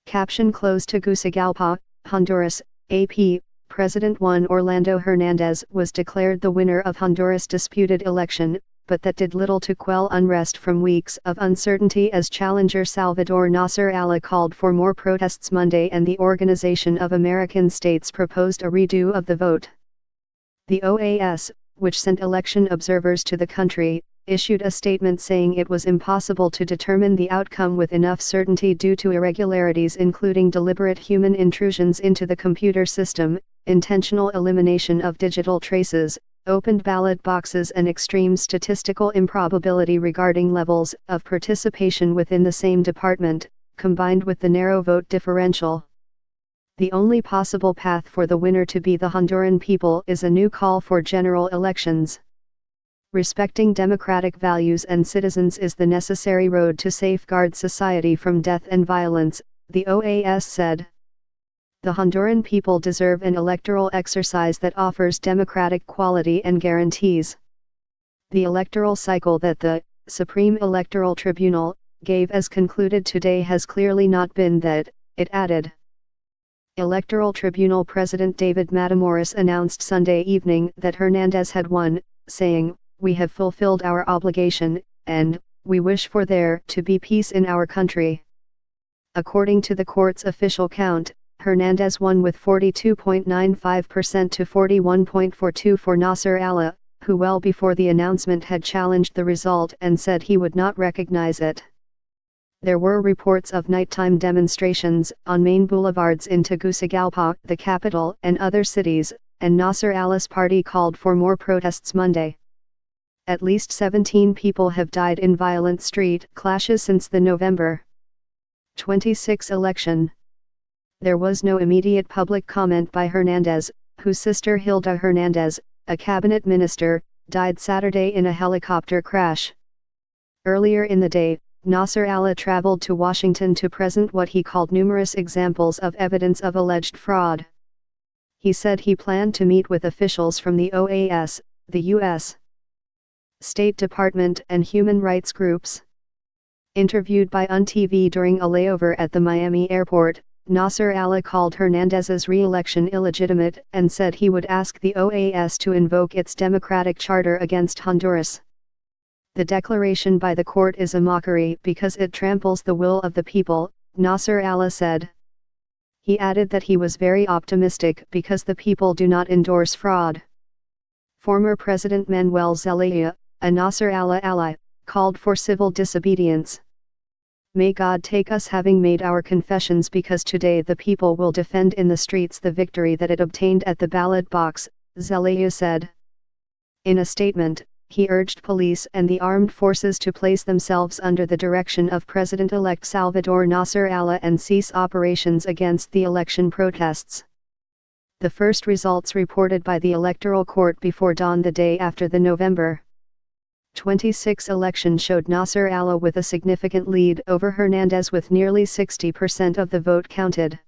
Caption close Tegucigalpa, Honduras, AP, President Juan Orlando Hernández was declared the winner of Honduras' disputed election, but that did little to quell unrest from weeks of uncertainty as challenger Salvador Nasser Allah called for more protests Monday and the Organization of American States proposed a redo of the vote. The OAS, which sent election observers to the country, issued a statement saying it was impossible to determine the outcome with enough certainty due to irregularities including deliberate human intrusions into the computer system, intentional elimination of digital traces, opened ballot boxes and extreme statistical improbability regarding levels of participation within the same department, combined with the narrow vote differential. The only possible path for the winner to be the Honduran people is a new call for general elections. Respecting democratic values and citizens is the necessary road to safeguard society from death and violence, the OAS said. The Honduran people deserve an electoral exercise that offers democratic quality and guarantees. The electoral cycle that the Supreme Electoral Tribunal gave as concluded today has clearly not been that, it added. Electoral Tribunal President David Matamoros announced Sunday evening that Hernández had won, saying, "We have fulfilled our obligation, and we wish for there to be peace in our country." According to the court's official count, Hernández won with 42.95% to 41.42% for Nasser Allah, who well before the announcement had challenged the result and said he would not recognize it. There were reports of nighttime demonstrations on main boulevards in Tegucigalpa, the capital, and other cities, and Nasser Allah's party called for more protests Monday. At least 17 people have died in violent street clashes since the November 26 election. There was no immediate public comment by Hernández, whose sister Hilda Hernández, a cabinet minister, died Saturday in a helicopter crash. Earlier in the day, Nasser Allah traveled to Washington to present what he called numerous examples of evidence of alleged fraud. He said he planned to meet with officials from the OAS, the U.S. State Department and human rights groups. Interviewed by UNTV during a layover at the Miami airport, Nasser Allah called Hernández's re-election illegitimate and said he would ask the OAS to invoke its democratic charter against Honduras. The declaration by the court is a mockery because it tramples the will of the people, Nasser Allah said. He added that he was very optimistic because the people do not endorse fraud. Former President Manuel Zelaya, a Nasser Allah ally, called for civil disobedience. "May God take us having made our confessions because today the people will defend in the streets the victory that it obtained at the ballot box," Zelaya said. In a statement, he urged police and the armed forces to place themselves under the direction of President-elect Salvador Nasser Allah and cease operations against the election protests. The first results reported by the Electoral Court before dawn the day after the November 26 election showed Nasser Allah with a significant lead over Hernández with nearly 60% of the vote counted.